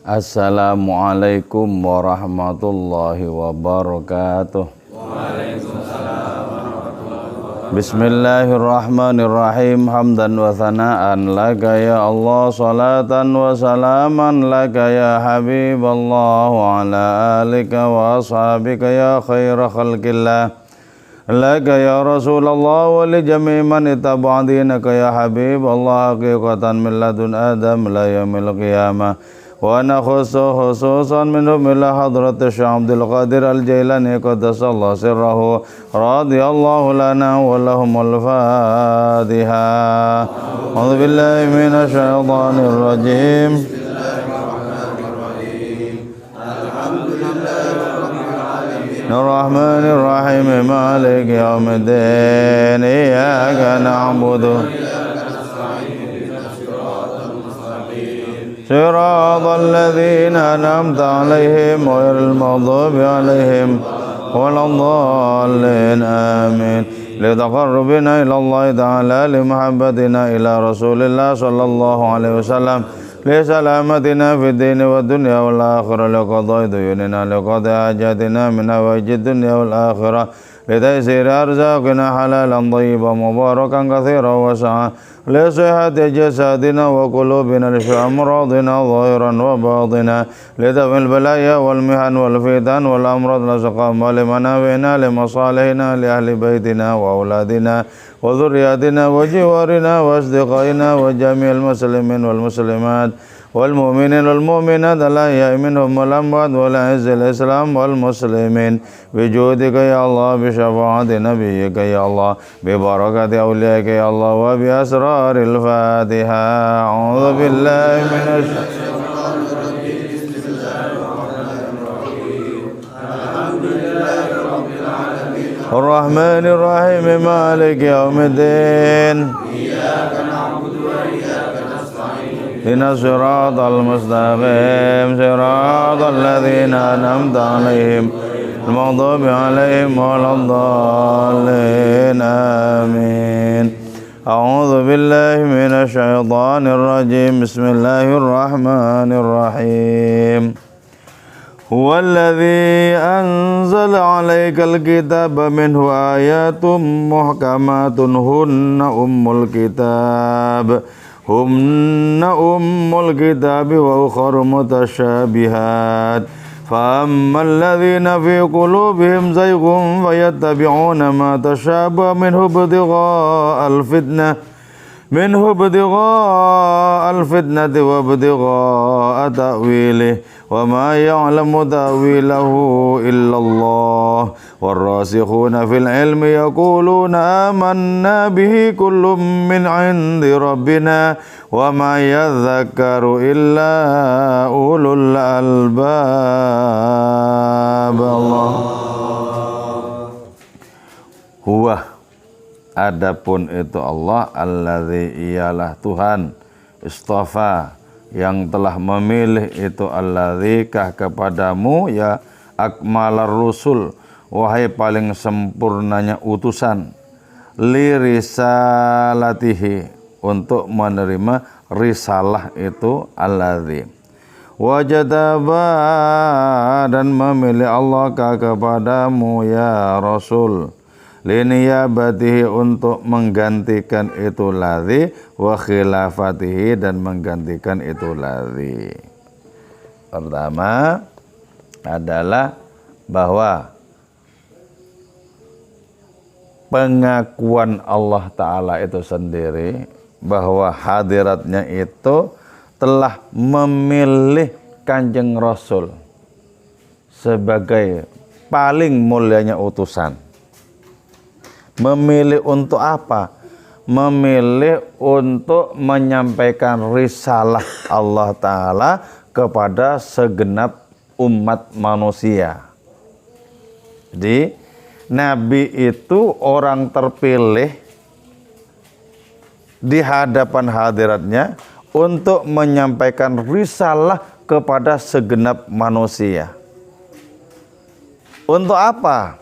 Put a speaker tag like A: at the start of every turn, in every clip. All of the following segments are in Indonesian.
A: Assalamualaikum warahmatullahi wabarakatuh. Bismillahirrahmanirrahim. Hamdan wa thana'an laka ya Allah, salatan wa salaman laka ya Habiballah, wa ala alika wa ashabika ya khaira khalqillah, laka ya Rasulullah wa li jami' man ittaba'a dinaka ya Habiballah, haqiqatan min ladun Adam la yaumil qiyamah. Wa ana khususan minhum ila hadrat Syekh Abdul Qadir Al-Jailani qaddasallahu sirrahu radhiyallahu lana wa lahumul Fatiha. A'udzu billahi minasy syaithanir rajim. Ar-Rahmanir Rahim, Maliki yaumiddin, iyyaka na'budu صراط الذين أنعمت عليهم غير المغضوب عليهم ولا الضالين آمين. لتقربنا إلى الله تعالى، لمحبتنا إلى رسول الله صلى الله عليه وسلم، لسلامتنا في الدين والدنيا والآخرة، لقضاء ديوننا، لقضاء حاجاتنا من حوائج الدنيا والآخرة، لتيسير أرزاقنا حلالا طيبا مباركا كثيرا واسعا، لصحة جسدنا وقلوبنا، لشفاء أمراضنا ظاهرا وباطنا، لدفع البلايا والمحن والفتن والأمراض، لسقام لمنافعنا، لمصالحنا، لأهل بيتنا وأولادنا وذرياتنا وجوارنا وأصدقائنا وجميع المسلمين والمسلمات والمؤمنين والمؤمنات الأحياء منهم والأموات، والعز الإسلام والمسلمين بجودك يا الله، بشفاعة نبيك يا الله، ببركة أوليائك يا الله، وبأسرار الفاتحة. أعوذ بالله من الشيطان الرجيم. بسم الله الرحمن الرحيم. الحمد لله رب العالمين الرحمن الرحيم مالك يوم الدين. إياك نعبد وإياك نستعين. اهدنا الصراط المستقيم، صراط الذين أنعمت عليهم المغضوب عليهم ولا الضالين آمين. أعوذ بالله من الشيطان الرجيم. بسم الله الرحمن الرحيم. هو الذي أنزل عليك الكتاب منه آيات محكمات هن أم الكتاب وأخر متشابهات، فأما الذين في قلوبهم زيغ فيتبعون ما تشابه منه ابتغاء الفتنة وابتغاء تأويله، وما يعلم تأويله إلا الله، والراسخون في العلم يقولون آمنا به كل من عند ربنا وما يذكر إلا أولو الألباب. Allah. Huwa, adapun itu Allah, alladzi ialah Tuhan, istafa yang telah memilih itu, alladzikah kepadamu ya akmalar rusul, wahai paling sempurnanya utusan, li risalatihi, untuk menerima risalah itu alladzi, wajadaba, dan memilih Allah kepadamu ya Rasul, liniyabatihi, untuk menggantikan itu ladzi, wa khilafatihi, dan menggantikan itu ladzi. Pertama adalah bahwa pengakuan Allah Ta'ala itu sendiri, bahwa hadiratnya itu telah memilih Kanjeng Rasul sebagai paling mulianya utusan. Memilih untuk apa? Memilih untuk menyampaikan risalah Allah Ta'ala kepada segenap umat manusia. Jadi Nabi itu orang terpilih di hadapan hadiratnya untuk menyampaikan risalah kepada segenap manusia. Untuk apa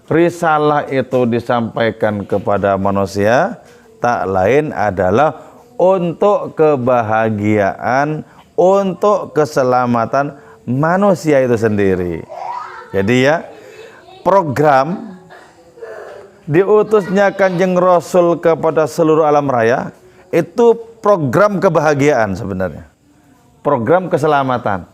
A: risalah itu disampaikan kepada manusia? Tak lain adalah untuk kebahagiaan untuk keselamatan manusia itu sendiri. Jadi ya, program diutusnya Kanjeng Rasul kepada seluruh alam raya itu program kebahagiaan sebenarnya, program keselamatan.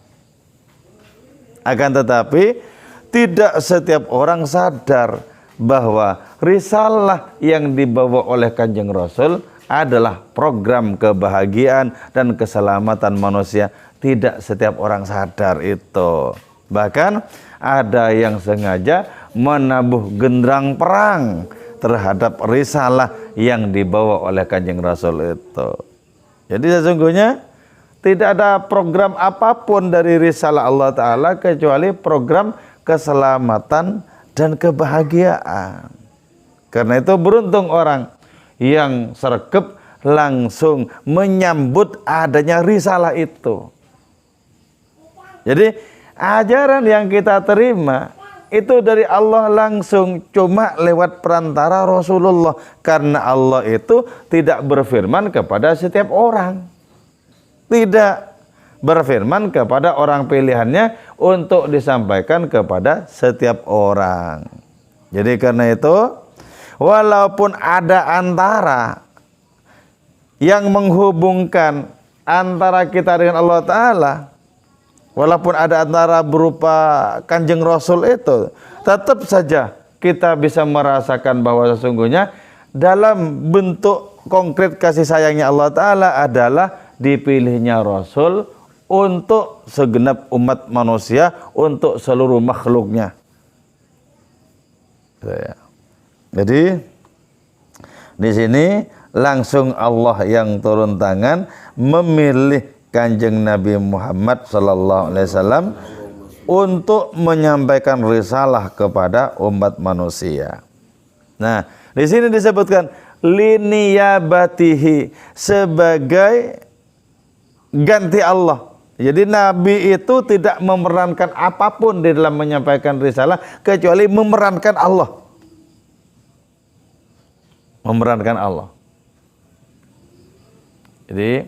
A: Akan tetapi tidak setiap orang sadar bahwa risalah yang dibawa oleh Kanjeng Rasul adalah program kebahagiaan dan keselamatan manusia. Tidak setiap orang sadar itu. Bahkan ada yang sengaja menabuh genderang perang terhadap risalah yang dibawa oleh Kanjeng Rasul itu. Jadi sesungguhnya tidak ada program apapun dari risalah Allah Ta'ala kecuali program keselamatan dan kebahagiaan. Karena itu beruntung orang yang sregep langsung menyambut adanya risalah itu. Jadi ajaran yang kita terima itu dari Allah langsung, cuma lewat perantara Rasulullah. Karena Allah itu tidak berfirman kepada setiap orang, tidak berfirman kepada orang pilihannya untuk disampaikan kepada setiap orang. Jadi karena itu, walaupun ada antara yang menghubungkan antara kita dengan Allah Ta'ala, walaupun ada antara berupa Kanjeng Rasul itu, tetap saja kita bisa merasakan bahwa sesungguhnya dalam bentuk konkret kasih sayangnya Allah Ta'ala adalah dipilihnya Rasul untuk segenap umat manusia, untuk seluruh makhluknya. Jadi di sini langsung Allah yang turun tangan memilih Kanjeng Nabi Muhammad sallallahu alaihi wasallam untuk menyampaikan risalah kepada umat manusia. Nah, di sini disebutkan liniyabatihi, sebagai ganti Allah. Jadi Nabi itu tidak memerankan apapun di dalam menyampaikan risalah kecuali memerankan Allah. Memerankan Allah. Jadi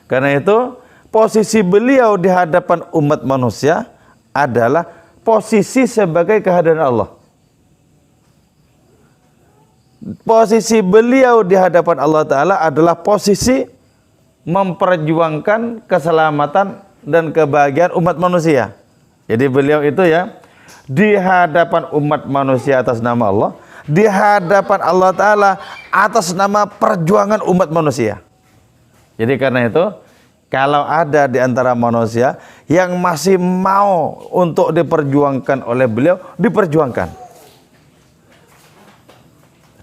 A: karena itu posisi beliau di hadapan umat manusia adalah posisi sebagai kehadiran Allah. Posisi beliau di hadapan Allah Ta'ala adalah posisi memperjuangkan keselamatan dan kebahagiaan umat manusia. Jadi beliau itu ya di hadapan umat manusia atas nama Allah, di hadapan Allah Ta'ala atas nama perjuangan umat manusia. Jadi karena itu, kalau ada di antara manusia yang masih mau untuk diperjuangkan oleh beliau, diperjuangkan.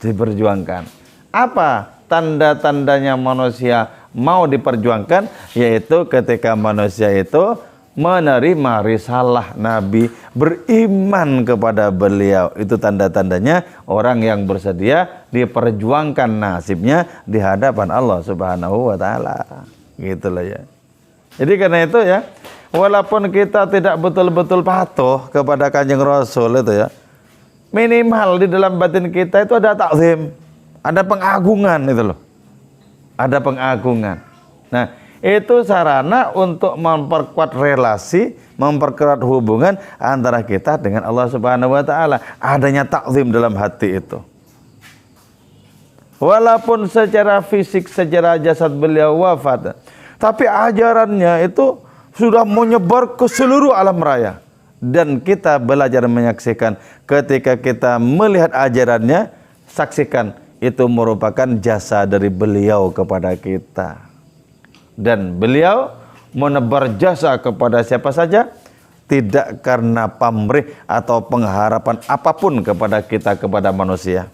A: Diperjuangkan. Apa tanda-tandanya manusia mau diperjuangkan? Yaitu ketika manusia itu menerima risalah Nabi, beriman kepada beliau. Itu tanda-tandanya orang yang bersedia diperjuangkan nasibnya di hadapan Allah Subhanahu wa Ta'ala. Gitu loh ya. Jadi karena itu ya, walaupun kita tidak betul-betul patuh kepada Kanjeng Rasul itu ya, minimal di dalam batin kita itu ada takzim, ada pengagungan itu loh. Ada pengagungan. Nah, itu sarana untuk memperkuat relasi, memperkuat hubungan antara kita dengan Allah Subhanahu wa Ta'ala. Adanya takzim dalam hati itu. Walaupun secara fisik, secara jasad beliau wafat, tapi ajarannya itu sudah menyebar ke seluruh alam raya. Dan kita belajar menyaksikan, ketika kita melihat ajarannya, saksikan itu merupakan jasa dari beliau kepada kita. Dan beliau menebar jasa kepada siapa saja, tidak karena pamrih atau pengharapan apapun kepada kita, kepada manusia.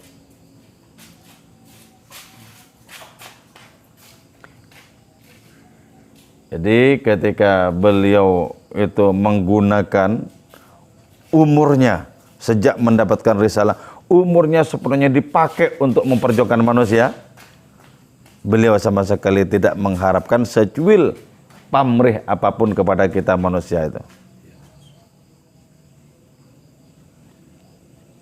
A: Jadi ketika beliau itu menggunakan umurnya sejak mendapatkan risalah, umurnya sepenuhnya dipakai untuk memperjuangkan manusia, beliau sama sekali tidak mengharapkan secuil pamrih apapun kepada kita manusia itu.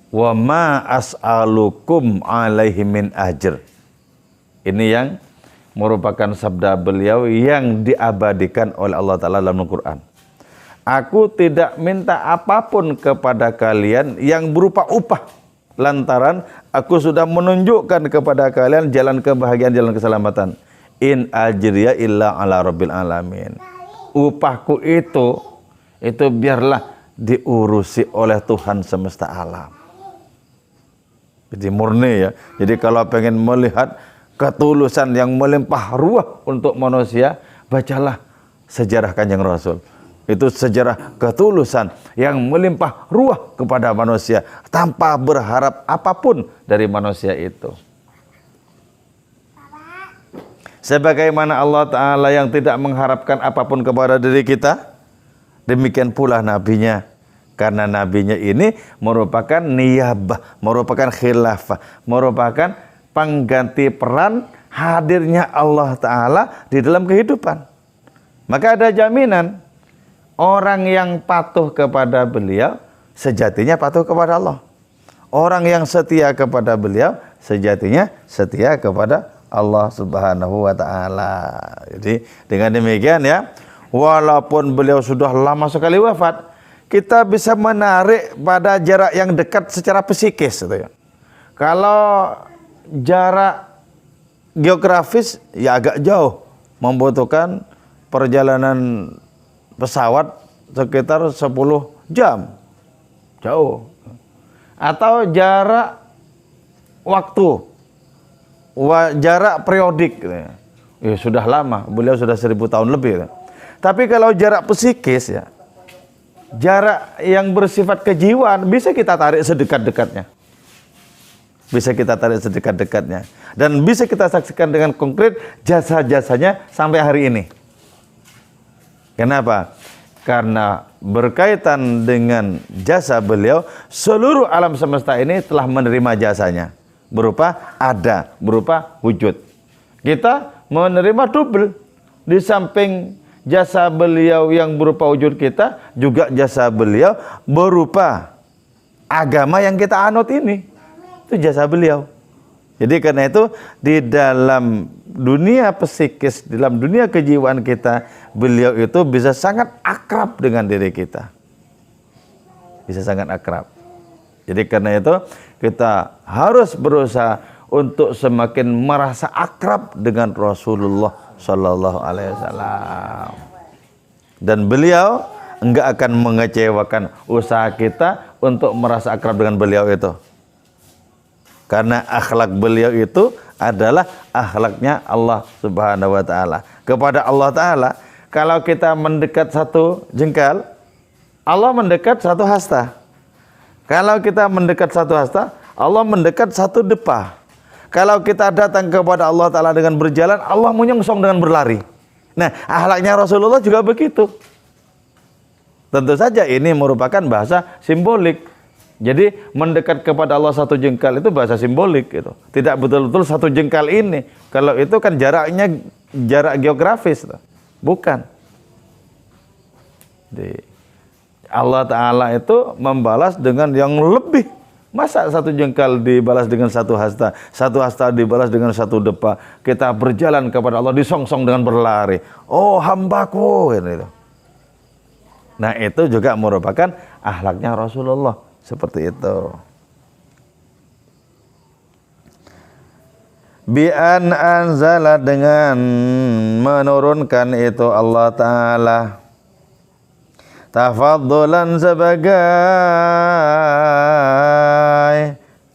A: Wa ma as'alukum alaihi min ajr. Ini yang merupakan sabda beliau yang diabadikan oleh Allah Ta'ala dalam Al-Quran. Aku tidak minta apapun kepada kalian yang berupa upah, lantaran aku sudah menunjukkan kepada kalian jalan kebahagiaan, jalan keselamatan. In ajriya illa ala rabbil alamin. Upahku itu biarlah diurusi oleh Tuhan semesta alam. Jadi murni ya. Jadi kalau pengen melihat ketulusan yang melimpah ruah untuk manusia, bacalah sejarah Kanjeng Rasul. Itu sejarah ketulusan yang melimpah ruah kepada manusia tanpa berharap apapun dari manusia itu. Sebagaimana Allah Ta'ala yang tidak mengharapkan apapun kepada diri kita, demikian pula nabinya. Karena nabinya ini merupakan niyabah, merupakan khilafah, merupakan pengganti peran hadirnya Allah Ta'ala di dalam kehidupan. Maka ada jaminan, orang yang patuh kepada beliau, sejatinya patuh kepada Allah. Orang yang setia kepada beliau, sejatinya setia kepada Allah Subhanahu wa Ta'ala. Jadi dengan demikian ya, walaupun beliau sudah lama sekali wafat, kita bisa menarik pada jarak yang dekat secara psikis gitu ya. Kalau jarak geografis ya agak jauh, membutuhkan perjalanan pesawat sekitar 10 jam. Jauh. Atau jarak waktu, jarak periodik gitu ya. Ya sudah lama, beliau sudah 1000 tahun lebih gitu. Tapi kalau jarak psikis ya, jarak yang bersifat kejiwaan bisa kita tarik sedekat-dekatnya. Bisa kita tarik sedekat-dekatnya. Dan bisa kita saksikan dengan konkret jasa-jasanya sampai hari ini. Kenapa? Karena berkaitan dengan jasa beliau, seluruh alam semesta ini telah menerima jasanya. Berupa ada, berupa wujud. Kita menerima double. Di samping jasa beliau yang berupa wujud kita, juga jasa beliau berupa agama yang kita anut ini. Itu jasa beliau. Jadi karena itu di dalam dunia psikis, di dalam dunia kejiwaan kita, beliau itu bisa sangat akrab dengan diri kita. Bisa sangat akrab. Jadi karena itu kita harus berusaha untuk semakin merasa akrab dengan Rasulullah Sallallahu Alaihi Wasallam. Dan beliau enggak akan mengecewakan usaha kita untuk merasa akrab dengan beliau itu. Karena akhlak beliau itu adalah akhlaknya Allah Subhanahu wa Ta'ala. Kepada Allah Ta'ala, kalau kita mendekat satu jengkal, Allah mendekat satu hasta. Kalau kita mendekat satu hasta, Allah mendekat satu depa. Kalau kita datang kepada Allah Ta'ala dengan berjalan, Allah menyongsong dengan berlari. Nah, akhlaknya Rasulullah juga begitu. Tentu saja ini merupakan bahasa simbolik. Jadi mendekat kepada Allah satu jengkal itu bahasa simbolik gitu. Tidak betul-betul satu jengkal ini. Kalau itu kan jaraknya jarak geografis. Bukan. Jadi, Allah Ta'ala itu membalas dengan yang lebih. Masa satu jengkal dibalas dengan satu hasta dibalas dengan satu depa. Kita berjalan kepada Allah disongsong dengan berlari. Oh hambaku gitu. Nah itu juga merupakan akhlaknya Rasulullah. Seperti itu. Bi'an anzala, dengan menurunkan itu Allah Ta'ala. Tafaddulan sebagai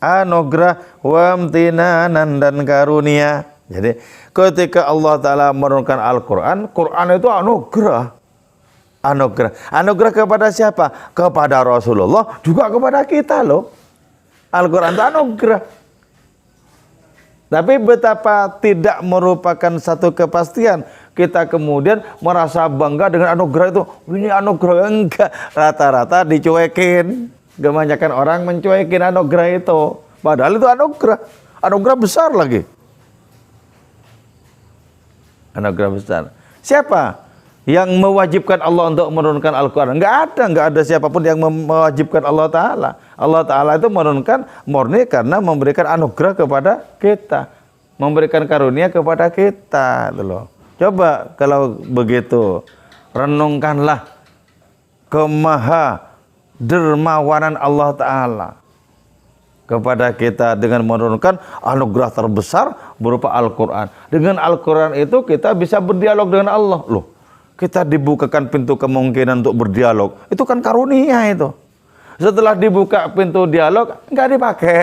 A: anugerah, wamtinanan dan karunia. Jadi ketika Allah Ta'ala menurunkan Al-Quran, Quran itu anugerah. Anugerah kepada siapa? Kepada Rasulullah, juga kepada kita loh. Al-Quran itu anugerah. Tapi betapa tidak merupakan satu kepastian kita kemudian merasa bangga dengan anugerah itu. Ini anugerah, enggak. Rata-rata dicuekin. Kebanyakan orang mencuekin anugerah itu. Padahal itu anugerah. Anugerah besar lagi. Anugerah besar. Siapa yang mewajibkan Allah untuk menurunkan Al-Quran? Enggak ada siapapun yang mewajibkan Allah Ta'ala. Allah Ta'ala itu menurunkan murni karena memberikan anugerah kepada kita. memberikan karunia kepada kita, gitu loh. Coba kalau begitu, renungkanlah kemaha dermawanan Allah Ta'ala kepada kita dengan menurunkan anugerah terbesar berupa Al-Quran. Dengan Al-Quran itu kita bisa berdialog dengan Allah. Loh, kita dibukakan pintu kemungkinan untuk berdialog. Itu kan karunia itu. Setelah dibuka pintu dialog, nggak dipakai.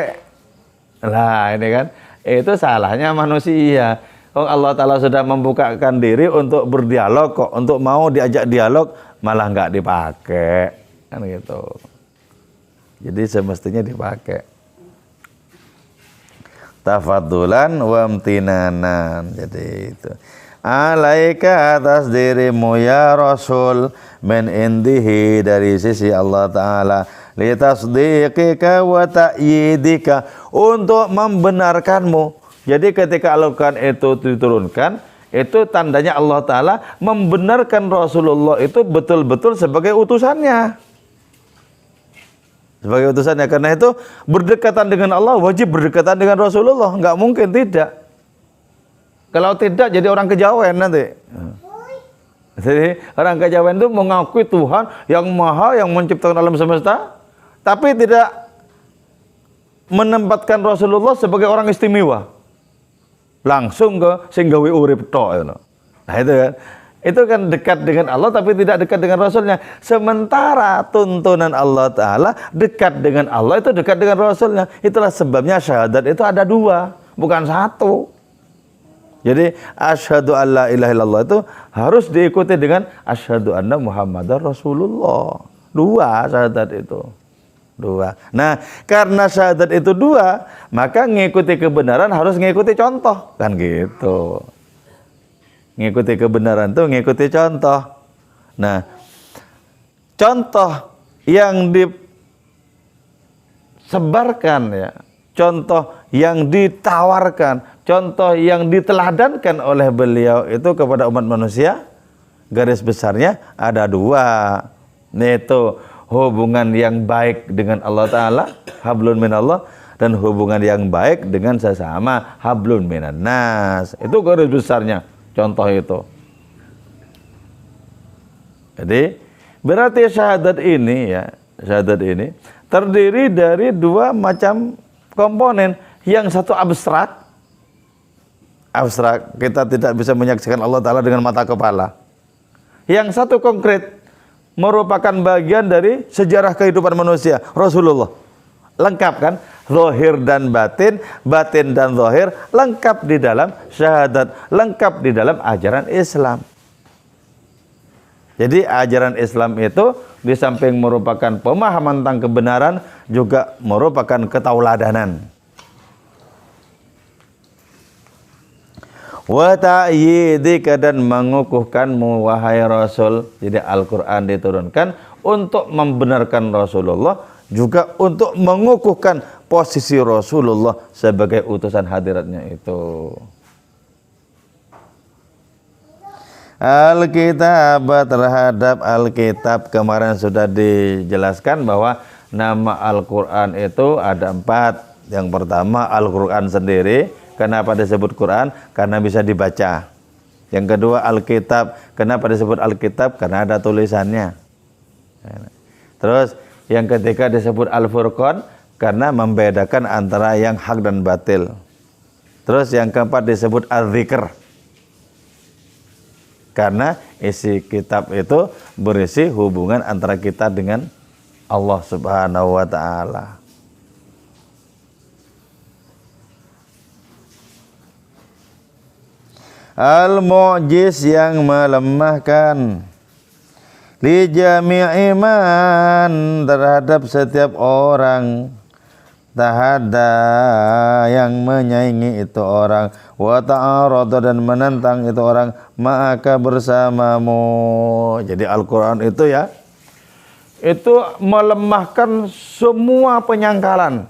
A: Nah, ini kan, itu salahnya manusia. Oh, Allah Ta'ala sudah membukakan diri untuk berdialog kok, untuk mau diajak dialog, malah nggak dipakai. Kan gitu. Jadi semestinya dipakai. Tafadulan wa amtinanan. Jadi itu. Alaika atas dirimu ya Rasul min indihi dari sisi Allah Ta'ala litasdiqika wa ta'yidika untuk membenarkanmu. Jadi ketika Al-Quran itu diturunkan, itu tandanya Allah Ta'ala membenarkan Rasulullah itu betul-betul sebagai utusannya. Sebagai utusannya. Karena itu berdekatan dengan Allah wajib berdekatan dengan Rasulullah. Nggak mungkin tidak. Kalau tidak jadi orang kejawen nanti. Jadi orang kejawen itu mengakui Tuhan yang maha, yang menciptakan alam semesta, tapi tidak menempatkan Rasulullah sebagai orang istimewa. Langsung ke singgawi urip tok. Nah itu kan. Itu kan dekat dengan Allah tapi tidak dekat dengan Rasulnya. Sementara tuntunan Allah Ta'ala dekat dengan Allah itu dekat dengan Rasulnya. Itulah sebabnya syahadat itu ada dua, bukan satu. Jadi asyhadu alla ilaha illallah itu harus diikuti dengan asyhadu anna Muhammadar Rasulullah. Dua syahadat itu. Dua. Nah, karena syahadat itu dua, maka ngikuti kebenaran harus ngikuti contoh. Kan gitu. Ngikuti kebenaran itu ngikuti contoh. Nah, contoh yang disebarkan ya, contoh yang ditawarkan, contoh yang diteladankan oleh beliau itu kepada umat manusia, garis besarnya ada dua. Yaitu hubungan yang baik dengan Allah Ta'ala, hablun minallah, dan hubungan yang baik dengan sesama, hablun minan nas. Itu garis besarnya, contoh itu. Jadi, berarti syahadat ini ya, syahadat ini terdiri dari dua macam komponen. Yang satu abstrak, kita tidak bisa menyaksikan Allah Ta'ala dengan mata kepala. Yang satu konkret, merupakan bagian dari sejarah kehidupan manusia, Rasulullah. Lengkap kan? Zahir dan batin, batin dan zahir, lengkap di dalam syahadat, lengkap di dalam ajaran Islam. Jadi ajaran Islam itu di samping merupakan pemahaman tentang kebenaran, juga merupakan ketauladanan. Wa ta'yidika, dan mengukuhkanmu wahai Rasul. Jadi Al-Quran diturunkan untuk membenarkan Rasulullah, juga untuk mengukuhkan posisi Rasulullah sebagai utusan hadiratnya itu. Alkitab, terhadap Alkitab kemarin sudah dijelaskan bahwa nama Al-Quran itu ada 4. Yang pertama Al-Quran sendiri. Kenapa disebut Quran? Karena bisa dibaca. Yang kedua Alkitab. Kenapa disebut Alkitab? Karena ada tulisannya. Terus yang ketiga disebut Al-Furqan karena membedakan antara yang hak dan batil. Terus yang keempat disebut Al-Dzikr karena isi kitab itu berisi hubungan antara kita dengan Allah Subhanahu wa Ta'ala. Al-Mu'jiz, yang melemahkan, li jami'i man, terhadap setiap orang, tahadda, yang menyaingi itu orang, wa ta'arada, dan menentang itu orang, maka bersamamu. Jadi Al-Quran itu ya, itu melemahkan semua penyangkalan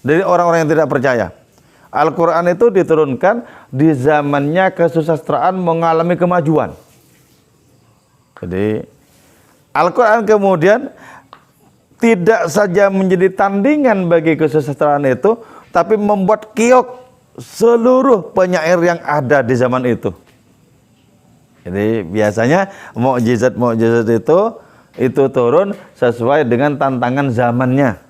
A: dari orang-orang yang tidak percaya. Al-Quran itu diturunkan di zamannya kesusastraan mengalami kemajuan. Jadi Al-Quran kemudian tidak saja menjadi tandingan bagi kesusastraan itu, tapi membuat kiok seluruh penyair yang ada di zaman itu. Jadi biasanya mukjizat itu turun sesuai dengan tantangan zamannya.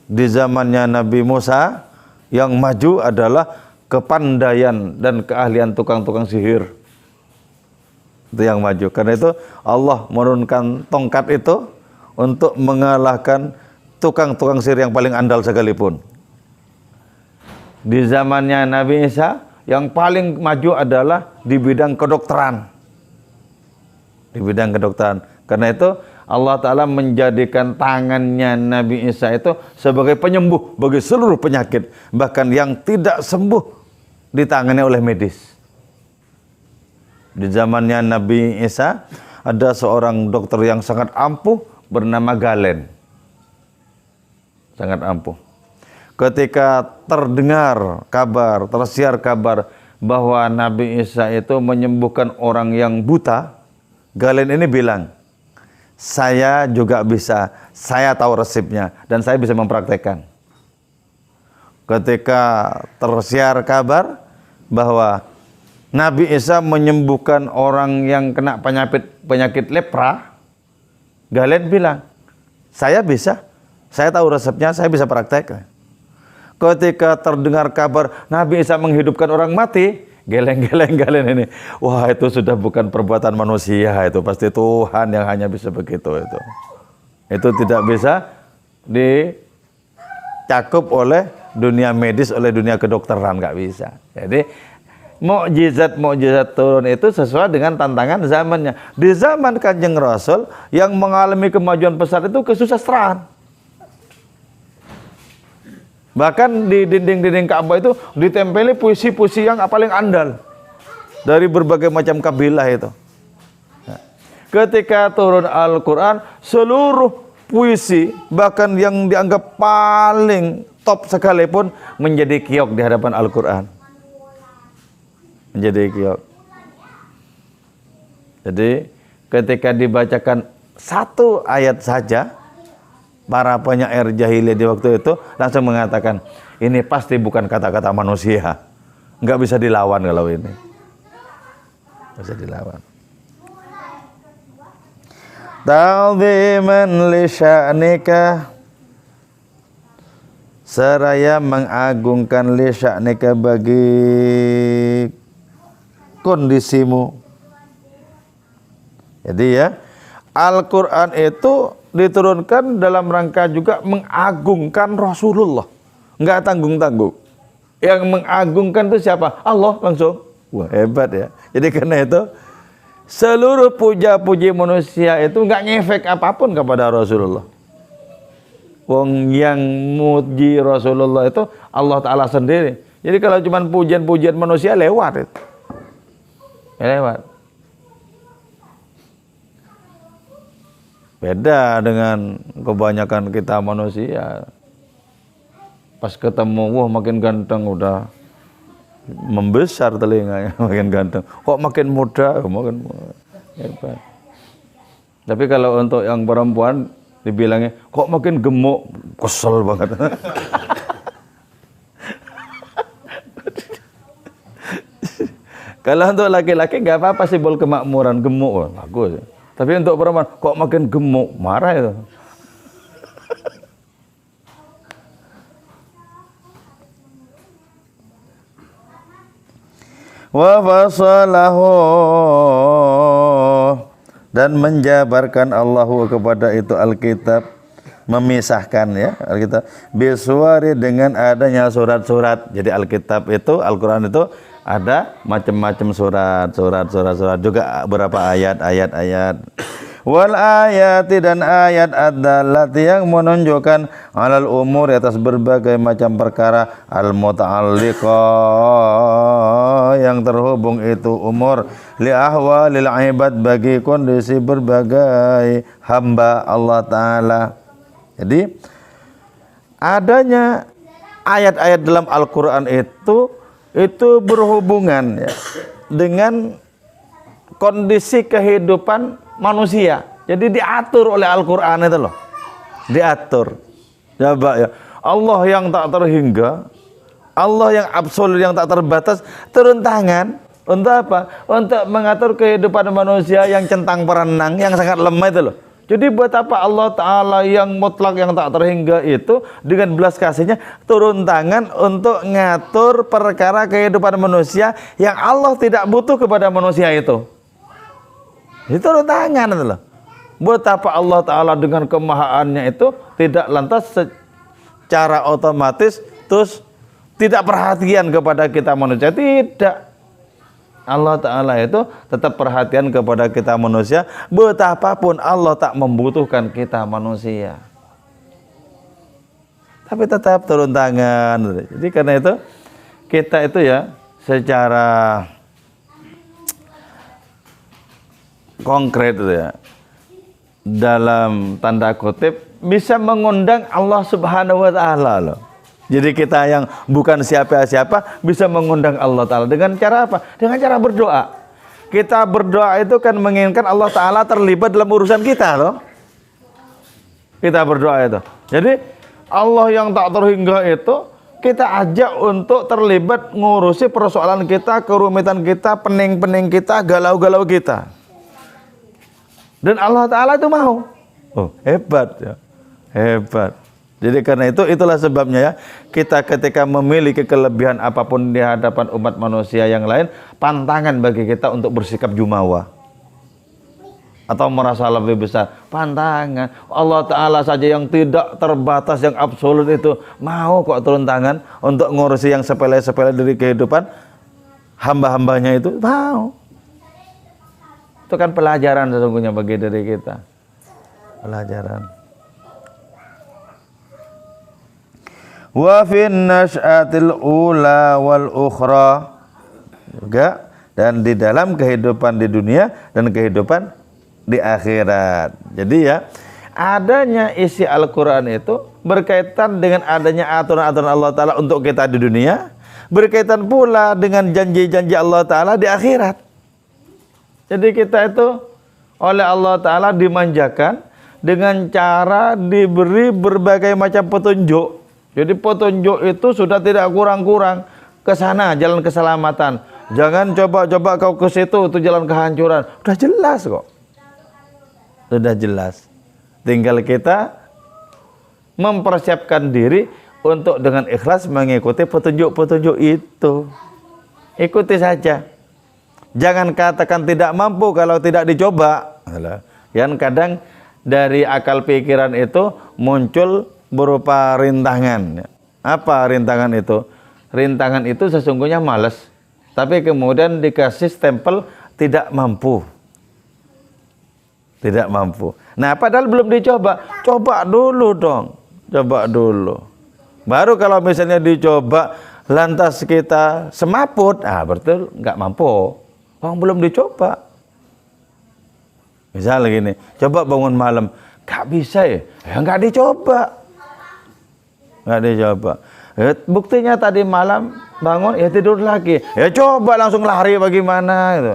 A: Di zamannya Nabi Musa yang maju adalah kepandaian dan keahlian tukang-tukang sihir. Itu yang maju. Karena itu Allah menurunkan tongkat itu untuk mengalahkan tukang-tukang sihir yang paling andal sekalipun. Di zamannya Nabi Isa yang paling maju adalah di bidang kedokteran. Di bidang kedokteran. Karena itu Allah Ta'ala menjadikan tangannya Nabi Isa itu sebagai penyembuh bagi seluruh penyakit. Bahkan yang tidak sembuh ditangani oleh medis. Di zamannya Nabi Isa ada seorang dokter yang sangat ampuh bernama Galen. Sangat ampuh. Ketika terdengar kabar, tersiar kabar bahwa Nabi Isa itu menyembuhkan orang yang buta, Galen ini bilang, saya juga bisa, saya tahu resepnya dan saya bisa mempraktekkan. Ketika tersiar kabar bahwa Nabi Isa menyembuhkan orang yang kena penyakit lepra, Galen bilang, saya bisa, saya tahu resepnya, saya bisa praktekkan. Ketika terdengar kabar Nabi Isa menghidupkan orang mati, Galen ini, wah itu sudah bukan perbuatan manusia, itu pasti Tuhan yang hanya bisa begitu itu. Itu tidak bisa dicakup oleh dunia medis, oleh dunia kedokteran, nggak bisa. Jadi mukjizat turun itu sesuai dengan tantangan zamannya. Di zaman Kanjeng Rasul yang mengalami kemajuan besar itu kesusastraan. Bahkan di dinding-dinding Ka'bah itu ditempeli puisi-puisi yang paling andal dari berbagai macam kabilah itu. Ketika turun Al-Quran, seluruh puisi bahkan yang dianggap paling top sekalipun menjadi kiok di hadapan Al-Quran. Menjadi kiok. Jadi ketika dibacakan satu ayat saja, para penyair jahiliyah di waktu itu langsung mengatakan, ini pasti bukan kata-kata manusia, nggak bisa dilawan kalau ini, bisa dilawan. Ta'ziman li sya'nika, seraya mengagungkan li sya'nika bagi kondisimu. Jadi ya, Al-Quran itu diturunkan dalam rangka juga mengagungkan Rasulullah, nggak tanggung-tanggung. Yang mengagungkan itu siapa? Allah langsung. Wah, hebat ya. Jadi karena itu seluruh puja-puji manusia itu nggak ngefek apapun kepada Rasulullah. Wong yang muji Rasulullah itu Allah Ta'ala sendiri. Jadi kalau cuma pujian-pujian manusia lewat itu. Lewat. Beda dengan kebanyakan kita manusia. Pas ketemu, wah makin ganteng, udah membesar telinganya, makin ganteng. Kok makin muda, makin hebat. Tapi kalau untuk yang perempuan dibilangnya, kok makin gemuk, kesel banget. Kalau untuk laki-laki nggak apa-apa, simbol kemakmuran, gemuk, bagus. Tapi untuk perempuan, kok makin gemuk, marah itu. Wa fasalahu, dan menjabarkan Allahu kepada itu Alkitab, memisahkan ya Alkitab bisuari dengan adanya surat-surat. Jadi Alkitab itu, Al-Quran itu ada macam-macam surat juga beberapa ayat. Wal ayati, dan ayat ad-dallati yang menunjukkan alal umur, atas berbagai macam perkara, al muta'alliqah yang terhubung itu umur, li ahwalil ibad, bagi kondisi berbagai hamba Allah Ta'ala. Jadi adanya ayat-ayat dalam Al-Quran itu berhubungan ya, dengan kondisi kehidupan manusia. Jadi diatur oleh Al-Quran itu loh. Diatur. Coba ya, Allah yang tak terhingga, Allah yang absolut, yang tak terbatas, turun tangan untuk apa? Untuk mengatur kehidupan manusia yang centang perenang, yang sangat lemah itu loh. Jadi buat apa Allah Ta'ala yang mutlak, yang tak terhingga itu dengan belas kasihnya turun tangan untuk ngatur perkara kehidupan manusia yang Allah tidak butuh kepada manusia itu. Itu turun tangan itu loh. Buat apa Allah Ta'ala dengan kemahaannya itu tidak lantas secara otomatis terus tidak perhatian kepada kita manusia. Tidak. Allah Ta'ala itu tetap perhatian kepada kita manusia, betapapun Allah tak membutuhkan kita manusia, tapi tetap turun tangan. Jadi karena itu kita itu ya secara konkret itu ya, dalam tanda kutip bisa mengundang Allah Subhanahu wa Ta'ala loh. Jadi kita yang bukan siapa-siapa bisa mengundang Allah Ta'ala dengan cara apa? Dengan cara berdoa. Kita berdoa itu kan menginginkan Allah Ta'ala terlibat dalam urusan kita loh. Kita berdoa itu. Jadi Allah yang tak terhingga itu kita ajak untuk terlibat ngurusi persoalan kita, kerumitan kita, pening-pening kita, galau-galau kita. Dan Allah Ta'ala itu mau. Oh, hebat ya. Hebat. Jadi karena itu, itulah sebabnya ya, kita ketika memiliki kelebihan apapun di hadapan umat manusia yang lain, pantangan bagi kita untuk bersikap jumawa atau merasa lebih besar. Pantangan. Allah Ta'ala saja yang tidak terbatas, yang absolut itu mau kok turun tangan untuk ngurusi yang sepele-sepele dari kehidupan hamba-hambanya itu. Mau. Itu kan pelajaran sesungguhnya bagi diri kita. Pelajaran. Wa fin nas'atil ula wal ukhra, juga dan di dalam kehidupan di dunia dan kehidupan di akhirat. Jadi ya, adanya isi Al-Qur'an itu berkaitan dengan adanya aturan-aturan Allah Ta'ala untuk kita di dunia, berkaitan pula dengan janji-janji Allah Ta'ala di akhirat. Jadi kita itu oleh Allah Ta'ala dimanjakan dengan cara diberi berbagai macam petunjuk. Jadi petunjuk itu sudah tidak kurang-kurang ke sana jalan keselamatan. Jangan coba-coba kau ke situ, itu jalan kehancuran. Sudah jelas kok. Sudah jelas. Tinggal kita mempersiapkan diri untuk dengan ikhlas mengikuti petunjuk-petunjuk itu. Ikuti saja. Jangan katakan tidak mampu kalau tidak dicoba. Yang kadang dari akal pikiran itu muncul berupa rintangan. Apa rintangan itu? Rintangan itu sesungguhnya malas, tapi kemudian dikasih stempel tidak mampu. Tidak mampu. Nah, padahal belum dicoba. Coba dulu dong. Coba dulu. Baru kalau misalnya dicoba lantas kita semaput, betul nggak mampu. Orang belum dicoba. Misalnya gini, coba bangun malam, nggak bisa ya? Ya nggak dicoba. Nggak dicoba. Buktinya tadi malam bangun ya tidur lagi. Ya coba langsung lari bagaimana itu.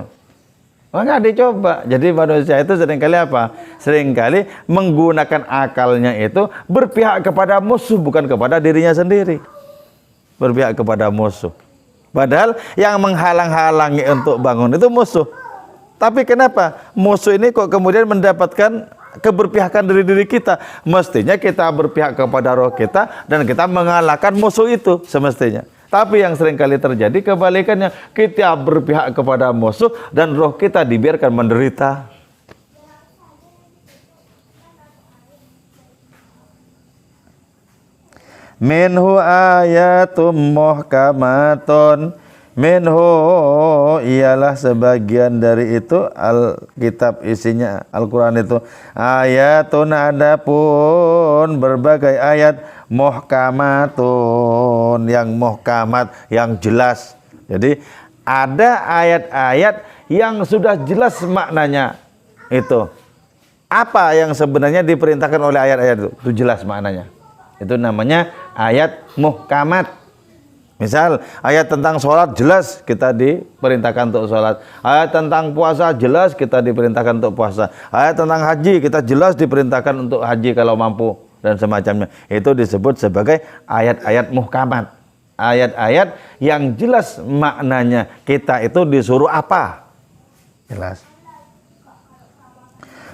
A: Nggak dicoba. Jadi manusia itu seringkali apa? Seringkali menggunakan akalnya itu berpihak kepada musuh, bukan kepada dirinya sendiri. Berpihak kepada musuh. Padahal yang menghalang-halangi untuk bangun itu musuh. Tapi kenapa musuh ini kok kemudian mendapatkan keberpihakan dari diri kita? Mestinya kita berpihak kepada roh kita dan kita mengalahkan musuh itu semestinya. Tapi yang seringkali terjadi kebalikannya, kita berpihak kepada musuh dan roh kita dibiarkan menderita. Minhu ayatum muhkamatun, minhu ialah sebagian dari itu Alkitab, isinya Al-Quran itu ayatun, adapun berbagai ayat, muhkamatun yang muhkamat, yang jelas. Jadi ada ayat-ayat yang sudah jelas maknanya itu. Apa yang sebenarnya diperintahkan oleh ayat-ayat itu jelas maknanya. Itu namanya ayat muhkamat. Misal ayat tentang sholat jelas kita diperintahkan untuk sholat. Ayat tentang puasa jelas kita diperintahkan untuk puasa. Ayat tentang haji kita jelas diperintahkan untuk haji kalau mampu dan semacamnya. Itu disebut sebagai ayat-ayat muhkamat. ayat-ayat yang jelas maknanya kita itu disuruh apa. Jelas.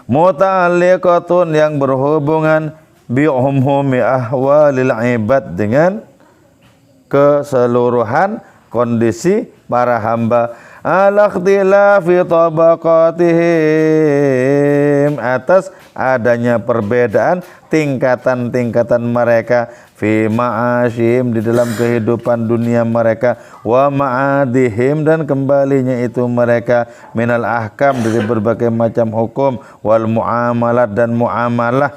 A: Muta'alliqatun yang berhubungan bi'umumi ahwalil ibad dengan keseluruhan kondisi para hamba ala ikhtilafi tabaqatihim atas adanya perbedaan tingkatan-tingkatan mereka fi ma'asyihim di dalam kehidupan dunia mereka wa ma'adihim dan kembalinya itu mereka minal ahkam dari berbagai macam hukum wal muamalat dan muamalah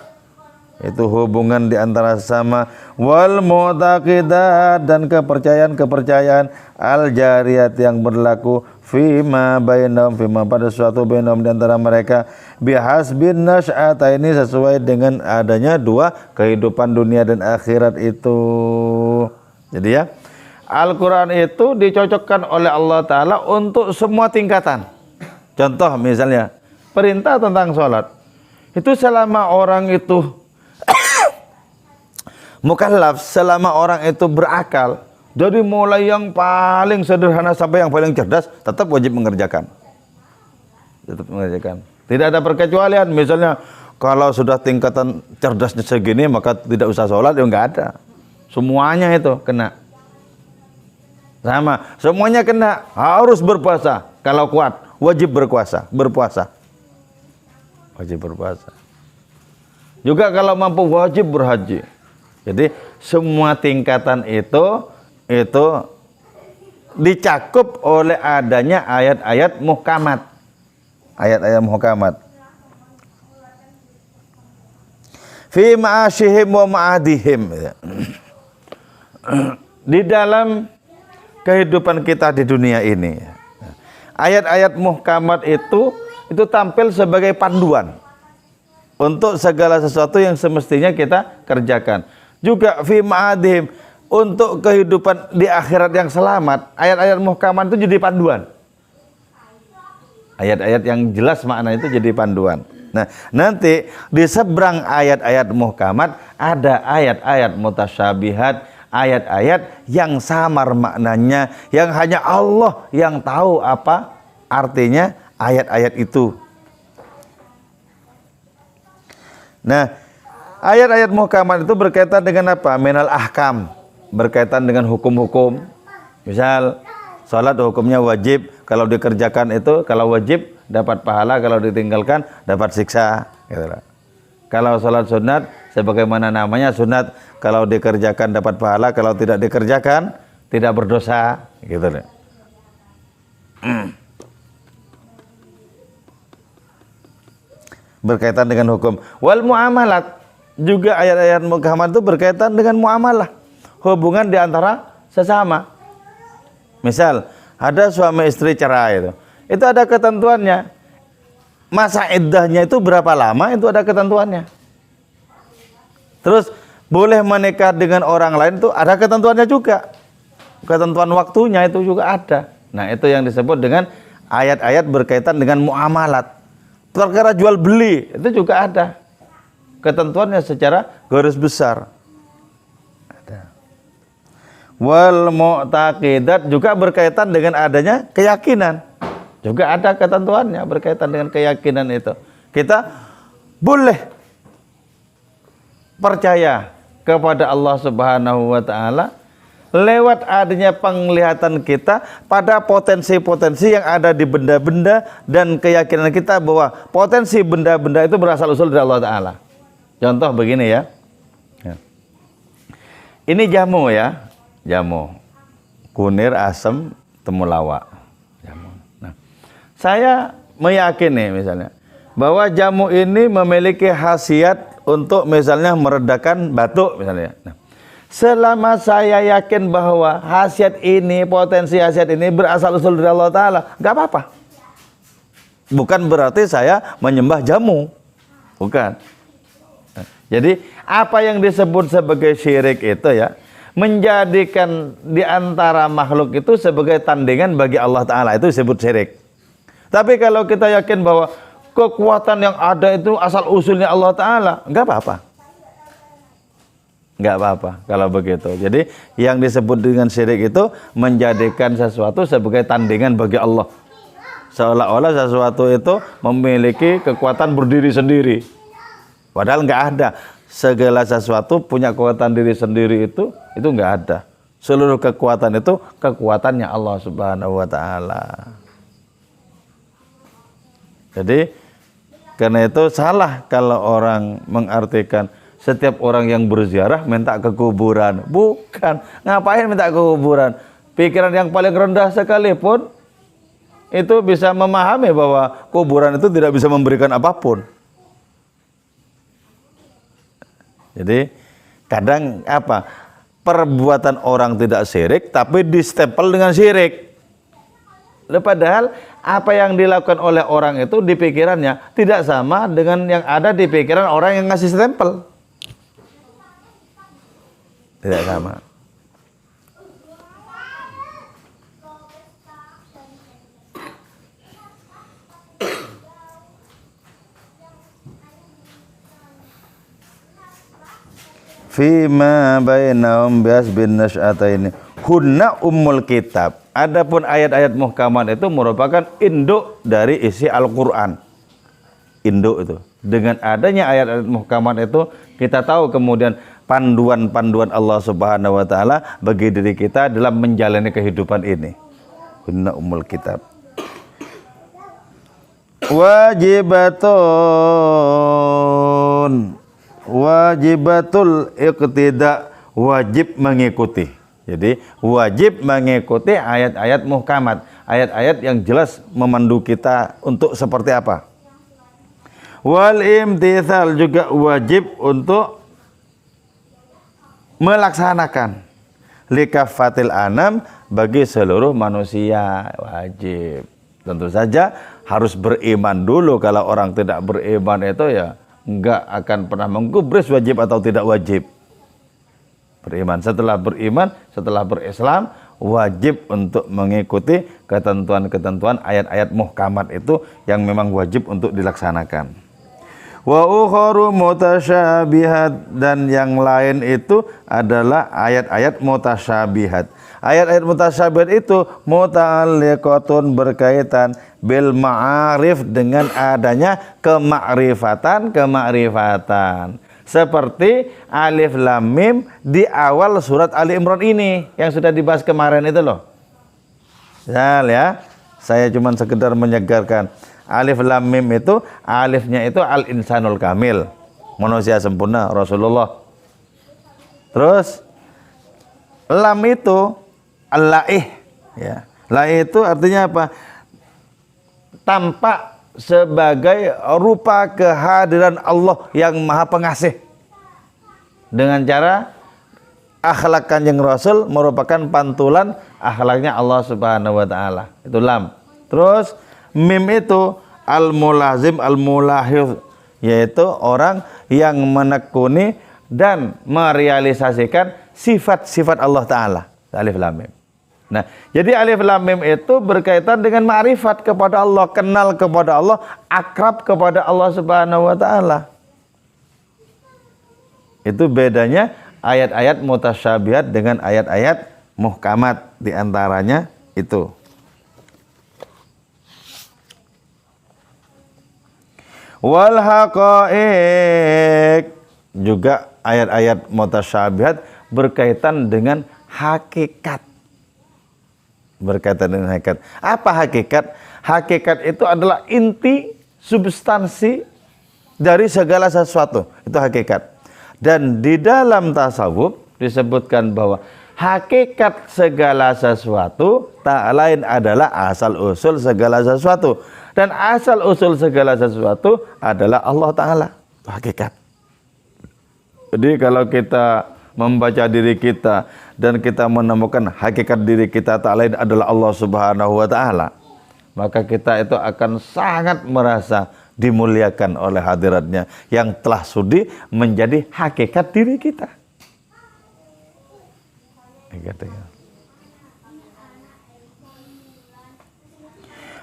A: itu hubungan di antara sesama wal mu'taqidat dan kepercayaan-kepercayaan al jariyat yang berlaku fima bainahum fima pada suatu bainahum di antara mereka bihasbin nasy'ata ini sesuai dengan adanya dua kehidupan dunia dan akhirat itu. Jadi ya, Al-Qur'an itu dicocokkan oleh Allah taala untuk semua tingkatan. Contoh misalnya perintah tentang sholat itu selama orang itu mukallaf, selama orang itu berakal, dari mulai yang paling sederhana sampai yang paling cerdas tetap wajib mengerjakan. Tetap mengerjakan. Tidak ada perkecualian. Misalnya kalau sudah tingkatan cerdasnya segini maka tidak usah sholat, ya enggak ada. Semuanya itu kena. Sama, semuanya kena. Harus berpuasa. Kalau kuat, wajib berpuasa. Wajib berpuasa. Juga kalau mampu wajib berhaji. Jadi semua tingkatan itu dicakup oleh adanya ayat-ayat muhkamat. Ayat-ayat muhkamat. Fi ma'asyihim wa ma'adihim. Di dalam kehidupan kita di dunia ini. Ayat-ayat muhkamat itu tampil sebagai panduan untuk segala sesuatu yang semestinya kita kerjakan. Juga fi ma'adihim untuk kehidupan di akhirat yang selamat, ayat-ayat muhkamat itu jadi panduan. Ayat-ayat yang jelas makna itu jadi panduan. Nah, nanti di seberang ayat-ayat muhkamat ada ayat-ayat mutasyabihat, ayat-ayat yang samar maknanya, yang hanya Allah yang tahu apa artinya ayat-ayat itu. Nah, ayat-ayat muhkamat itu berkaitan dengan apa? Minal ahkam, berkaitan dengan hukum-hukum. Misal, salat hukumnya wajib, kalau dikerjakan itu, kalau wajib dapat pahala, kalau ditinggalkan dapat siksa. Gitu. Kalau salat sunat, sebagaimana namanya sunat, kalau dikerjakan dapat pahala, kalau tidak dikerjakan tidak berdosa. Gitu. Berkaitan dengan hukum. Wal muamalat. Juga ayat-ayat muhkamat itu berkaitan dengan muamalah, hubungan di antara sesama. Misal ada suami istri cerai itu ada ketentuannya. Masa iddahnya itu berapa lama, itu ada ketentuannya. Terus boleh menikah dengan orang lain itu ada ketentuannya juga. Ketentuan waktunya itu juga ada. Nah, itu yang disebut dengan ayat-ayat berkaitan dengan muamalat. Perkara jual beli itu juga ada ketentuannya secara garis besar. Ada. Wal mu'taqidat juga berkaitan dengan adanya keyakinan. Juga ada ketentuannya berkaitan dengan keyakinan itu. Kita boleh percaya kepada Allah Subhanahu wa taala lewat adanya penglihatan kita pada potensi-potensi yang ada di benda-benda dan keyakinan kita bahwa potensi benda-benda itu berasal usul dari Allah taala. Contoh begini ya. Ini jamu ya. Jamu. Kunir, asam, temulawak. Jamu. Nah, saya meyakini misalnya bahwa jamu ini memiliki khasiat untuk misalnya meredakan batuk misalnya. Nah, selama saya yakin bahwa khasiat ini, potensi khasiat ini berasal usul dari Allah Ta'ala, nggak apa-apa. Bukan berarti saya menyembah jamu. Bukan. Jadi apa yang disebut sebagai syirik itu ya, menjadikan di antara makhluk itu sebagai tandingan bagi Allah Ta'ala, itu disebut syirik. Tapi kalau kita yakin bahwa kekuatan yang ada itu asal usulnya Allah Ta'ala, enggak apa-apa. nggak apa-apa kalau begitu. Jadi yang disebut dengan syirik itu menjadikan sesuatu sebagai tandingan bagi Allah. Seolah-olah sesuatu itu memiliki kekuatan berdiri sendiri. Padahal nggak ada. Segala sesuatu punya kekuatan diri sendiri itu nggak ada. Seluruh kekuatan itu kekuatannya Allah Subhanahu wa taala. Jadi karena itu salah kalau orang mengartikan setiap orang yang berziarah minta ke kuburan. Bukan. Ngapain minta ke kuburan? Pikiran yang paling rendah sekalipun itu bisa memahami bahwa kuburan itu tidak bisa memberikan apapun. Jadi kadang perbuatan orang tidak syirik tapi distempel dengan syirik. Padahal apa yang dilakukan oleh orang itu di pikirannya tidak sama dengan yang ada di pikiran orang yang ngasih stempel. Tidak sama. Fima bainahum bias bin nasyataini hunna ummul kitab. Adapun ayat-ayat muhkamat itu merupakan induk dari isi Al-Qur'an. Induk itu. Dengan adanya ayat-ayat muhkamat itu kita tahu kemudian panduan-panduan Allah Subhanahu wa taala bagi diri kita dalam menjalani kehidupan ini. Hunna ummul kitab. Wajibatul iqtida, wajib mengikuti. Jadi wajib mengikuti ayat-ayat muhkamat, ayat-ayat yang jelas memandu kita untuk seperti apa. Wal imtithal, juga wajib untuk melaksanakan likaffatil anam, bagi seluruh manusia wajib. Tentu saja harus beriman dulu. Kalau orang tidak beriman itu ya enggak akan pernah menggubris wajib atau tidak wajib. Beriman, setelah beriman, setelah berislam, wajib untuk mengikuti ketentuan-ketentuan ayat-ayat muhkamat itu yang memang wajib untuk dilaksanakan. Wa ukharu mutasyabihat, dan yang lain itu adalah ayat-ayat mutasyabihat. Ayat-ayat mutasyabihat itu muta'alliqatun, berkaitan bil ma'arif, dengan adanya kemakrifatan. Seperti alif lam mim di awal surat Ali Imran ini yang sudah dibahas kemarin itu loh. Ya, saya cuma sekedar menyegarkan. Alif lam mim itu, alifnya itu al insanul kamil, manusia sempurna, Rasulullah. Terus lam itu al-laih, ya. Laih itu artinya apa? Tampak sebagai rupa kehadiran Allah yang Maha Pengasih. Dengan cara akhlak Kanjeng Rasul merupakan pantulan akhlaknya Allah Subhanahu wa taala. Itu lam. Terus mim itu al-mulazim al-mulahidh, yaitu orang yang menekuni dan merealisasikan sifat-sifat Allah taala. Alif lam mim. Nah, jadi alif lam mim itu berkaitan dengan ma'rifat kepada Allah, kenal kepada Allah, akrab kepada Allah Subhanahu wa taala. Itu bedanya ayat-ayat mutasyabihat dengan ayat-ayat muhkamat, di antaranya itu. Wal haqaiq, juga ayat-ayat mutasyabihat berkaitan dengan hakikat. Berkaitan dengan hakikat. Apa hakikat? Hakikat itu adalah inti substansi dari segala sesuatu. Itu hakikat. Dan di dalam tasawuf disebutkan bahwa hakikat segala sesuatu tak lain adalah asal usul segala sesuatu. Dan asal usul segala sesuatu adalah Allah Ta'ala. Hakikat. Jadi kalau kita membaca diri kita dan kita menemukan hakikat diri kita tak lain adalah Allah Subhanahu wa taala, maka kita itu akan sangat merasa dimuliakan oleh hadiratnya yang telah sudi menjadi hakikat diri kita.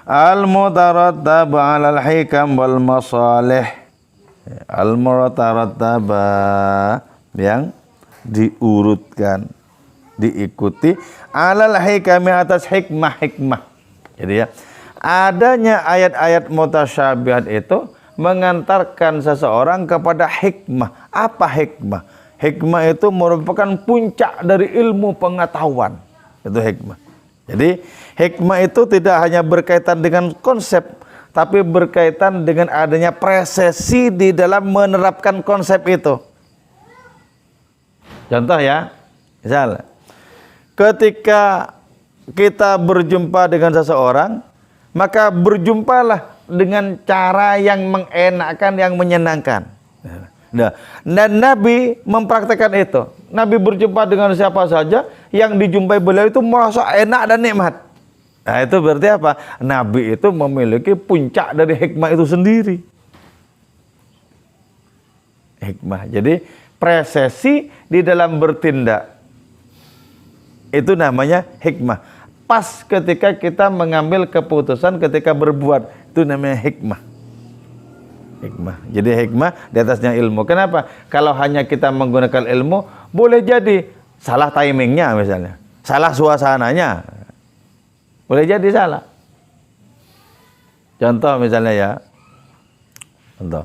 A: Al-mutarattab 'alal hikam wal masalih. Al-mutarattab yang diurutkan, diikuti alal hikami atas hikmah-hikmah. Jadi ya, adanya ayat-ayat mutasyabihat itu mengantarkan seseorang kepada hikmah. Apa hikmah? Hikmah itu merupakan puncak dari ilmu pengetahuan. Itu hikmah. Jadi hikmah itu tidak hanya berkaitan dengan konsep, tapi berkaitan dengan adanya presisi di dalam menerapkan konsep itu. Contoh ya, misal ketika kita berjumpa dengan seseorang, maka berjumpalah dengan cara yang mengenakkan, yang menyenangkan. Nah, dan Nabi mempraktekkan itu. Nabi berjumpa dengan siapa saja, yang dijumpai beliau itu merasa enak dan nikmat. Nah, itu berarti apa? Nabi itu memiliki puncak dari hikmah itu sendiri. Hikmah. Jadi presisi di dalam bertindak itu namanya hikmah. Pas ketika kita mengambil keputusan ketika berbuat, itu namanya hikmah. Hikmah. Jadi hikmah di atasnya ilmu. Kenapa? Kalau hanya kita menggunakan ilmu, boleh jadi salah timingnya misalnya, salah suasananya, boleh jadi salah. Contoh misalnya ya, contoh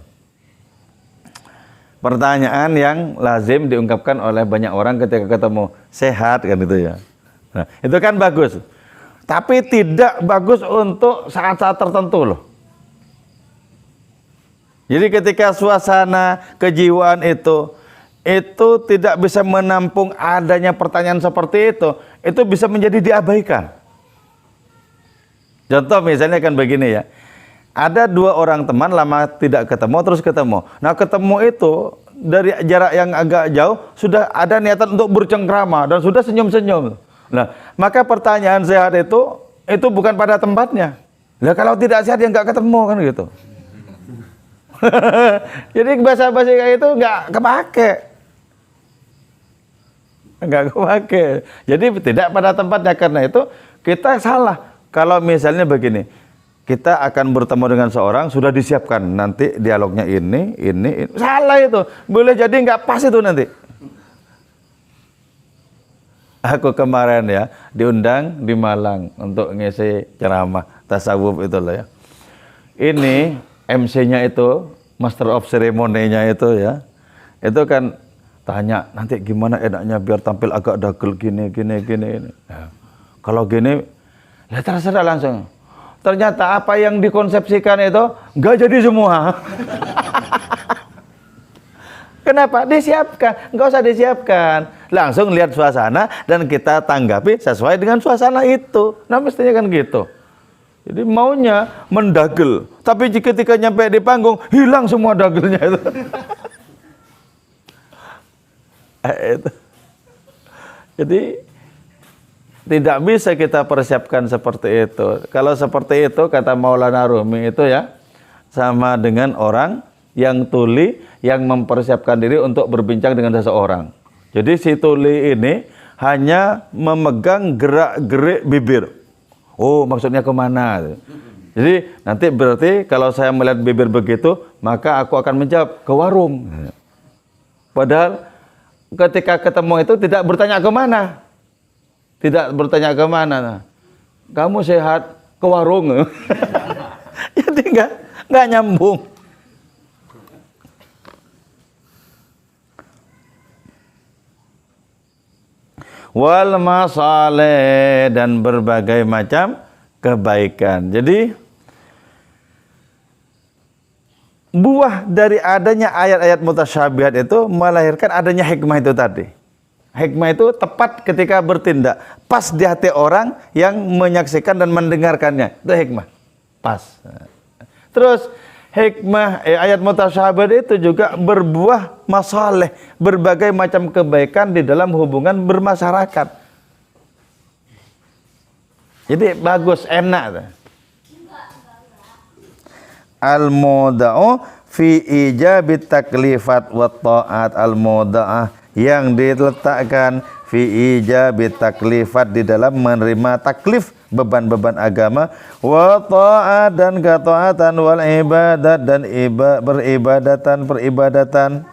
A: pertanyaan yang lazim diungkapkan oleh banyak orang ketika ketemu, sehat kan itu ya. Nah, itu kan bagus. Tapi tidak bagus untuk saat-saat tertentu loh. Jadi ketika suasana kejiwaan itu tidak bisa menampung adanya pertanyaan seperti itu bisa menjadi diabaikan. Contoh misalnya kan begini ya. Ada dua orang teman lama tidak ketemu, terus ketemu. Nah, ketemu itu dari jarak yang agak jauh sudah ada niatan untuk bercengkrama dan sudah senyum-senyum. Nah, maka pertanyaan sehat itu bukan pada tempatnya. Nah, kalau tidak sehat ya nggak ketemu kan gitu. Jadi bahasa-bahasa kayak itu nggak kepake. Nggak kepake. Jadi tidak pada tempatnya, karena itu kita salah. Kalau misalnya begini, kita akan bertemu dengan seorang, sudah disiapkan nanti dialognya ini. Salah itu. Boleh jadi nggak pas itu nanti. Aku kemarin ya diundang di Malang untuk ngisi ceramah tasawuf itu loh ya. Ini MC-nya itu, Master of Ceremony-nya itu ya. Itu kan tanya, nanti gimana enaknya biar tampil agak dagel gini. Nah, kalau gini, lah terserah langsung. Ternyata apa yang dikonsepsikan itu nggak jadi semua. Kenapa? Disiapkan, nggak usah disiapkan. Langsung lihat suasana dan kita tanggapi sesuai dengan suasana itu. Nah, mestinya kan gitu. Jadi maunya mendagel, tapi ketika nyampe di panggung hilang semua dagelnya itu. Itu. Jadi tidak bisa kita persiapkan seperti itu. Kalau seperti itu kata Maulana Rumi itu ya sama dengan orang yang tuli yang mempersiapkan diri untuk berbincang dengan seseorang. Jadi si tuli ini hanya memegang gerak-gerik bibir. Oh, maksudnya kemana? Jadi nanti berarti kalau saya melihat bibir begitu, maka aku akan menjawab ke warung. Padahal ketika ketemu itu tidak bertanya kemana. Tidak bertanya kemana. Kamu sehat? Ke warung. Jadi nggak nyambung. Wal masalih, dan berbagai macam kebaikan. Jadi buah dari adanya ayat-ayat mutasyabihat itu melahirkan adanya hikmah itu tadi. Hikmah itu tepat ketika bertindak, pas di hati orang yang menyaksikan dan mendengarkannya. Itu hikmah. Pas. Terus hikmah ayat mutasyabihat itu juga berbuah masalih, berbagai macam kebaikan di dalam hubungan bermasyarakat. Jadi bagus, enak. Al-muda'u fi ijabit taklifat wa ta'at. Al-muda'ah yang diletakkan fi ijabit taklifat, di dalam menerima taklif, beban-beban agama, wa ta'at, dan ketaatan, wal ibadat, dan peribadatan.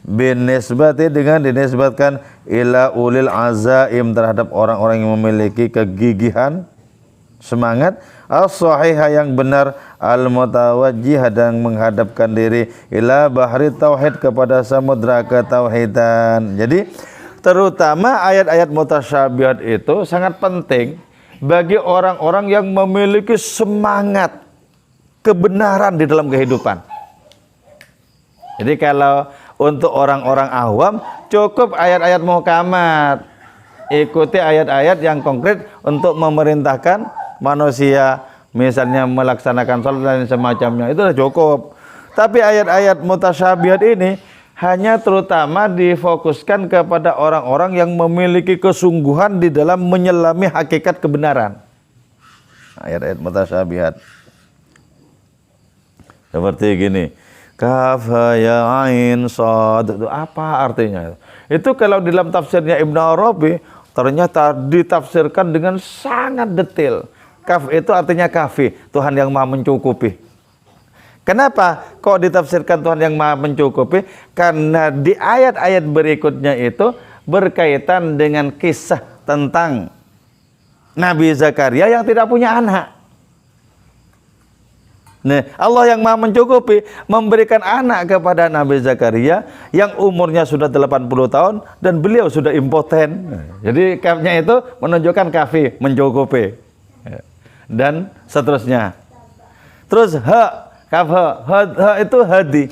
A: binisbati dengan dinisbatkan ila ulil azaim terhadap orang-orang yang memiliki kegigihan, semangat, as-sahihah yang benar, al-mutawajjih dan menghadapkan diri ila bahri tauhid kepada samudra ketauhidan. Jadi terutama ayat-ayat mutasyabihat itu sangat penting bagi orang-orang yang memiliki semangat kebenaran di dalam kehidupan. Jadi kalau untuk orang-orang awam cukup ayat-ayat muhkamat, ikuti ayat-ayat yang konkret untuk memerintahkan manusia, misalnya melaksanakan sholat dan semacamnya, itu sudah cukup. Tapi ayat-ayat mutasyabihat ini hanya terutama difokuskan kepada orang-orang yang memiliki kesungguhan di dalam menyelami hakikat kebenaran. Ayat-ayat mutasyabihat seperti gini, kaf ya ain shad, itu apa artinya? Itu kalau dalam tafsirnya Ibnu Arabi ternyata ditafsirkan dengan sangat detail. Kaf itu artinya kafi, Tuhan yang maha mencukupi. Kenapa kok ditafsirkan Tuhan yang maha mencukupi? Karena di ayat-ayat berikutnya itu berkaitan dengan kisah tentang Nabi Zakaria yang tidak punya anak. Nah, Allah yang maha mencukupi memberikan anak kepada Nabi Zakaria yang umurnya sudah 80 tahun dan beliau sudah impoten. Jadi kafnya itu menunjukkan kafi, mencukupi. Dan seterusnya. Terus kaf itu hadi.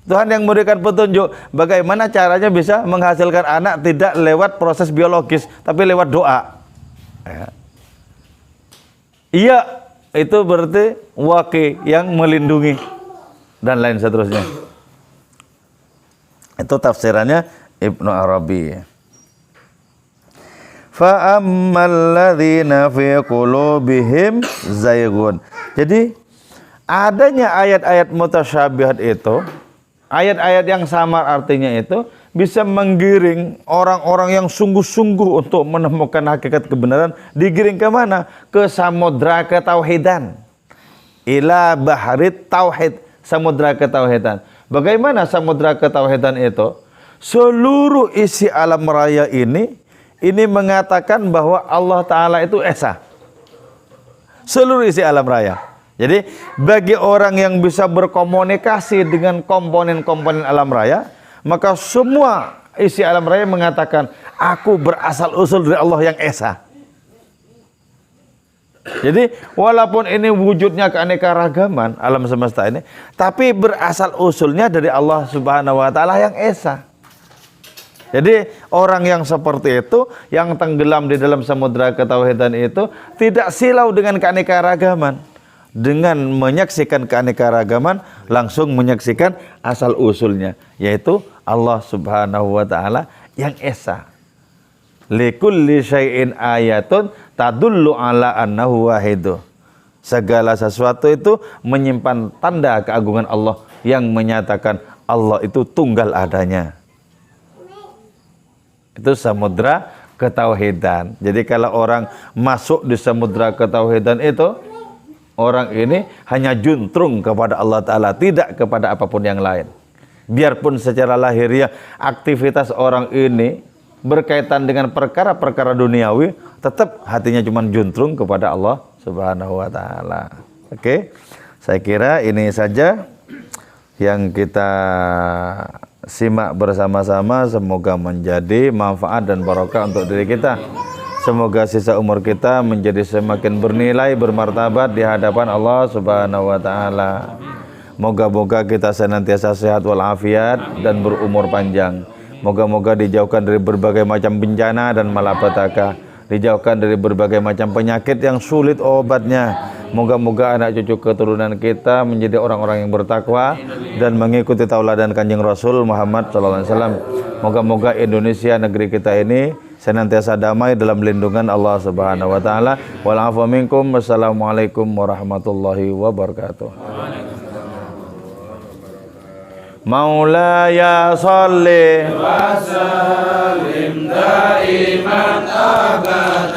A: Tuhan yang memberikan petunjuk bagaimana caranya bisa menghasilkan anak tidak lewat proses biologis tapi lewat doa. Iya, itu berarti waki yang melindungi dan lain seterusnya. Itu tafsirannya Ibnu Arabi. Fa ammal ladzina fi qulubihim zaygun. Jadi adanya ayat-ayat mutasyabihat itu, ayat-ayat yang samar artinya itu bisa menggiring orang-orang yang sungguh-sungguh untuk menemukan hakikat kebenaran, digiring ke mana? Ke samudra ketauhidan. Ila bahari tauhid, samudra ketauhidan. Bagaimana samudra ketauhidan itu? Seluruh isi alam raya ini mengatakan bahwa Allah Ta'ala itu esa. Seluruh isi alam raya. Jadi bagi orang yang bisa berkomunikasi dengan komponen-komponen alam raya, maka semua isi alam raya mengatakan aku berasal usul dari Allah yang esa. Jadi walaupun ini wujudnya keanekaragaman alam semesta ini, tapi berasal usulnya dari Allah Subhanahu wa Ta'ala yang esa. Jadi orang yang seperti itu, yang tenggelam di dalam samudra ketauhidan itu tidak silau dengan keanekaragaman. Dengan menyaksikan keanekaragaman, langsung menyaksikan asal usulnya, yaitu Allah Subhanahu wa Ta'ala yang esa. Likulli syai'in ayatun tadullu ala annahu wahidu. Segala sesuatu itu menyimpan tanda keagungan Allah yang menyatakan Allah itu tunggal adanya. Itu samudra ketauhidan. Jadi kalau orang masuk di samudra ketauhidan itu, orang ini hanya juntrung kepada Allah Ta'ala, tidak kepada apapun yang lain. Biarpun secara lahiriah aktivitas orang ini berkaitan dengan perkara-perkara duniawi, tetap hatinya cuma juntrung kepada Allah Subhanahu wa Ta'ala. Oke, saya kira ini saja yang kita simak bersama-sama. Semoga menjadi manfaat dan barokah untuk diri kita. Semoga sisa umur kita menjadi semakin bernilai, bermartabat di hadapan Allah Subhanahu wa Ta'ala. Moga-moga kita senantiasa sehat walafiat dan berumur panjang. Moga-moga dijauhkan dari berbagai macam bencana dan malapetaka, dijauhkan dari berbagai macam penyakit yang sulit obatnya. Moga-moga anak cucu keturunan kita menjadi orang-orang yang bertakwa dan mengikuti tauladan Kanjeng Rasul Muhammad SAW. Moga-moga Indonesia, negeri kita ini senantiasa damai dalam lindungan Allah Subhanahu wa Ta'ala. Wal afu minkum. Wassalamualaikum warahmatullahi wabarakatuh. Maulaya sholli wa sallim daiman abad.